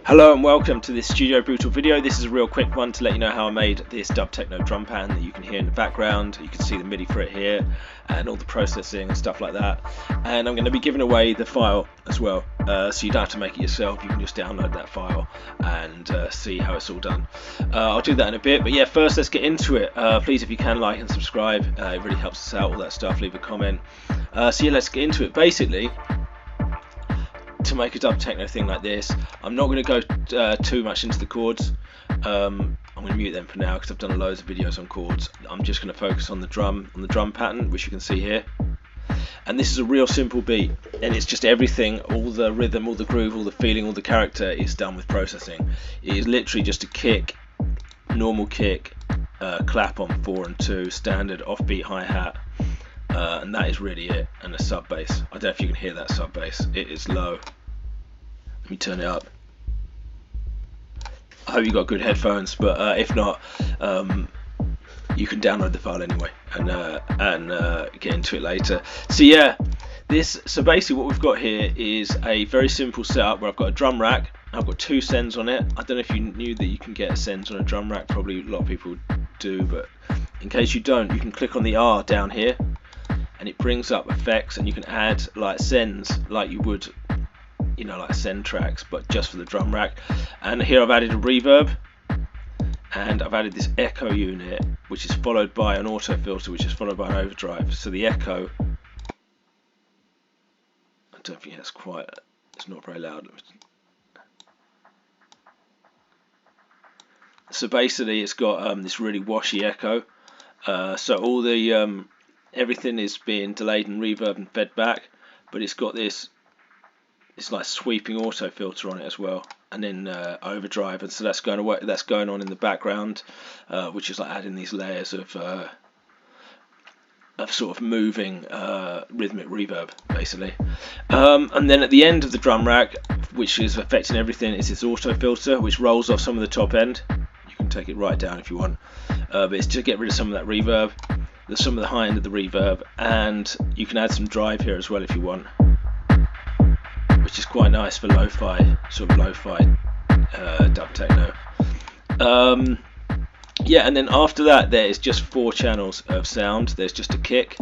Hello and welcome to this Studio Brutal video. This is a real quick one to let you know how I made this dub techno drum pan that you can hear in the background. You can see the MIDI for it here and all the processing and stuff like that. And I'm going to be giving away the file as well, so you don't have to make it yourself. You can just download that file and see how it's all done. I'll do that in a bit, but yeah, first let's get into it. Please, if you can, like and subscribe. It really helps us out, all that stuff. Leave a comment. So yeah, let's get into it. Basically, to make a dub techno thing like this, I'm not going to go too much into the chords. I'm going to mute them for now because I've done loads of videos on chords. I'm just going to focus on the drum pattern, which you can see here. And this is a real simple beat, and it's just everything, all the rhythm, all the groove, all the feeling, all the character is done with processing. It is literally just a kick, normal kick, clap on 4 and 2, standard offbeat hi-hat. And that is really it, and a sub bass. I don't know if you can hear that sub bass, it is low. Let me turn it up. I hope you got good headphones, but if not, you can download the file anyway and get into it later. So yeah, so basically what we've got here is a very simple setup where I've got a drum rack. I've got 2 sends on it. I don't know if you knew that you can get a sends on a drum rack. Probably a lot of people do, but in case you don't, you can click on the R down here and it brings up effects, and you can add like sends like you would, you know, like send tracks, but just for the drum rack. And here I've added a reverb, and I've added this echo unit, which is followed by an auto filter, which is followed by an overdrive. So the echo, I don't think that's quite, it's not very loud. So basically it's got this really washy echo, so all the everything is being delayed and reverb and fed back, but it's got this, it's like sweeping auto filter on it as well, and then overdrive, and so that's going on in the background, which is like adding these layers of sort of moving rhythmic reverb basically. And then at the end of the drum rack, which is affecting everything, is this auto filter which rolls off some of the top end. You can take it right down if you want, but it's to get rid of some of that reverb. There's some of the high end of the reverb, and you can add some drive here as well if you want, which is quite nice for lo-fi, sort of lo-fi dub techno. Yeah, and then after that there is just 4 channels of sound. There's just a kick,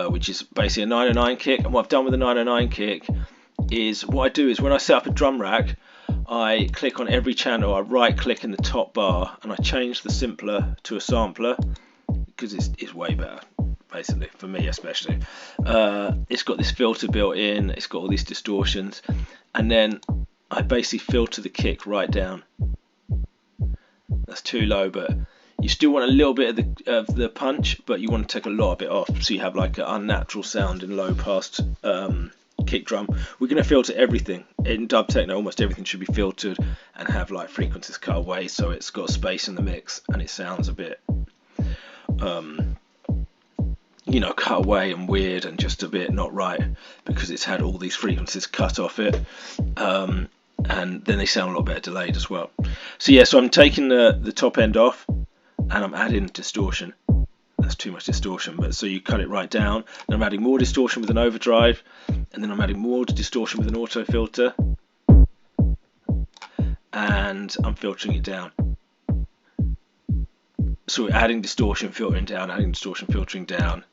which is basically a 909 kick, and what I've done with the 909 kick is, what I do is when I set up a drum rack, I click on every channel, I right click in the top bar, and I change the simpler to a sampler because it's way better, basically, for me especially. It's got this filter built in, it's got all these distortions, and then I basically filter the kick right down. That's too low, but you still want a little bit of the punch, but you want to take a lot of it off, so you have like an unnatural sound in low passed kick drum. We're going to filter everything in dub techno. Almost everything should be filtered and have like frequencies cut away, so it's got space in the mix and it sounds a bit you know, cut away and weird and just a bit not right, because it's had all these frequencies cut off it, and then they sound a lot better delayed as well. So yeah, so I'm taking the top end off and I'm adding distortion. That's too much distortion, but so you cut it right down. Then I'm adding more distortion with an overdrive, and then I'm adding more distortion with an auto filter, and I'm filtering it down. So we're adding distortion, filtering down, adding distortion, filtering down.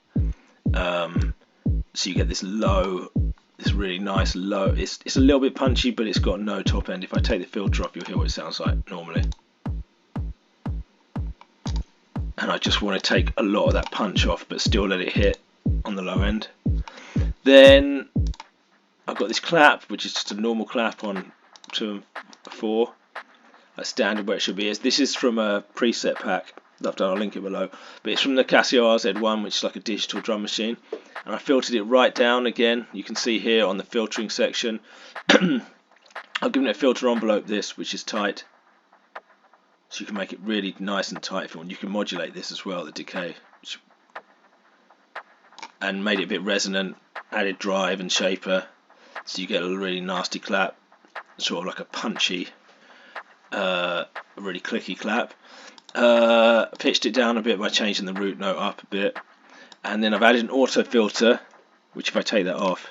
So you get this low, this really nice low. It's a little bit punchy, but it's got no top end. If I take the filter off, you'll hear what it sounds like normally. And I just want to take a lot of that punch off, but still let it hit on the low end. Then I've got this clap, which is just a normal clap on 2 and 4. That's standard where it should be. This is from a preset pack that I've done, I'll link it below. But it's from the Casio RZ1, which is like a digital drum machine. And I filtered it right down again. You can see here on the filtering section. I've given it a filter envelope, this, which is tight. So you can make it really nice and tight if you want. You can modulate this as well, the decay. And made it a bit resonant, added drive and shaper. So you get a really nasty clap, sort of like a punchy, really clicky clap. Pitched it down a bit by changing the root note up a bit. And then I've added an auto filter, which if I take that off,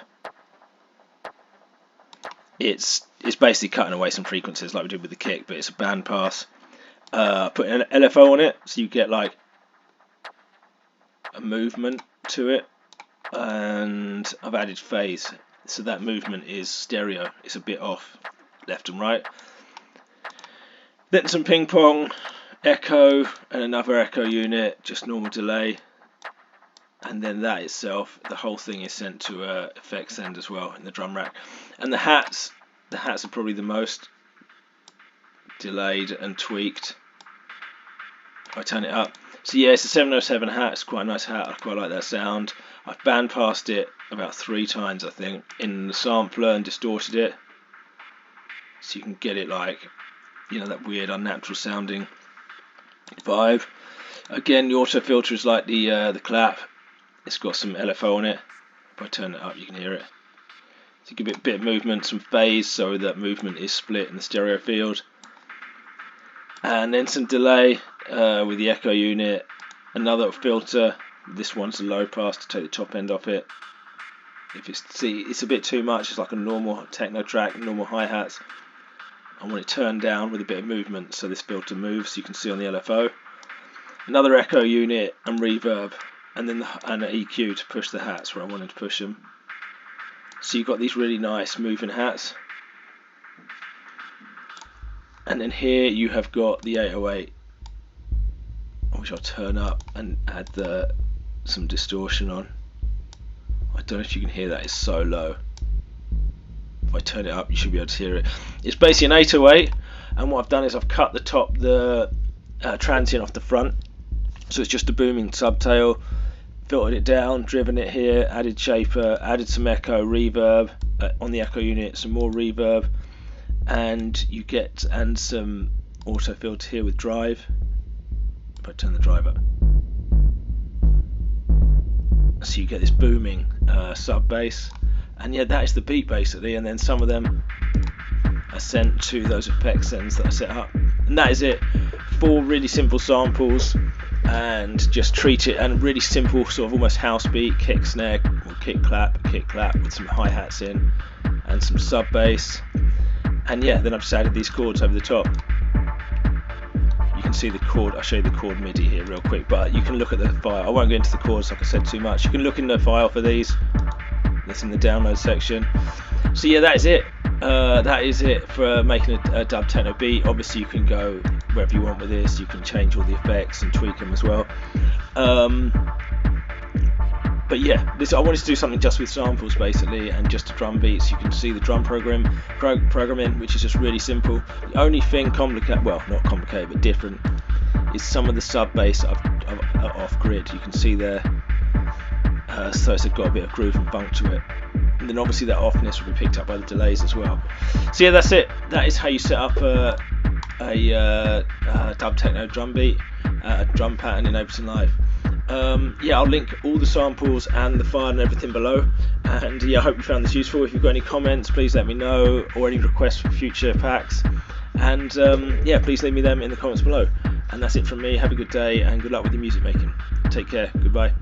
it's it's basically cutting away some frequencies like we did with the kick, but it's a band pass. Put an LFO on it, so you get like a movement to it, and I've added phase, so that movement is stereo. It's a bit off, left and right. Then some ping pong, echo, and another echo unit, just normal delay. And then that itself, the whole thing is sent to effects end as well in the drum rack. And the hats are probably the most delayed and tweaked. If I turn it up, so yeah, it's a 707 hat. It's quite a nice hat. I quite like that sound. I've band passed it about 3 times, I think, in the sampler and distorted it, so you can get it like, you know, that weird unnatural sounding vibe. Again, the auto filter is like the clap. It's got some LFO on it. If I turn it up, you can hear it. So you give it a bit of movement, some phase, so that movement is split in the stereo field. And then some delay with the echo unit. Another filter. This one's a low pass to take the top end off it. If it's a bit too much. It's like a normal techno track, normal hi-hats. I want it turned down with a bit of movement, so this filter moves. You can see on the LFO. Another echo unit and reverb. And then an EQ to push the hats where I wanted to push them. So you've got these really nice moving hats. And then here you have got the 808, which I'll turn up and add some distortion on. I don't know if you can hear that, it's so low. If I turn it up, you should be able to hear it. It's basically an 808, and what I've done is I've cut the transient off the front. So it's just a booming subtail, filtered it down, driven it here, added shaper, added some echo, reverb on the echo unit, some more reverb, and you get some auto filter here with drive. If I turn the drive up, so you get this booming sub bass, and yeah, that is the beat basically. And then some of them are sent to those effects ends that I set up, and that is it. 4 really simple samples, and just treat it, and really simple sort of almost house beat, kick snare or kick clap with some hi-hats in and some sub bass. And yeah, then I've just added these chords over the top. You can see the chord. I'll show you the chord MIDI here real quick, but you can look at the file. I won't go into the chords like I said too much. You can look in the file for these. That's in the download section. So yeah, that is it. That is it for making a dub techno beat. Obviously you can go wherever you want with this. You can change all the effects and tweak them as well. But yeah, I wanted to do something just with samples basically, and just a drum beat, so you can see the drum programming, which is just really simple. The only thing complicated, well, not complicated but different, is some of the sub bass are off grid. You can see there, so it's got a bit of groove and funk to it. And then obviously that offness will be picked up by the delays as well. So yeah, that's it. That is how you set up a dub techno drum beat, drum pattern in Ableton Live. Yeah, I'll link all the samples and the file and everything below. And yeah, I hope you found this useful. If you've got any comments, please let me know, or any requests for future packs. And yeah, please leave me them in the comments below. And that's it from me. Have a good day and good luck with your music making. Take care. Goodbye.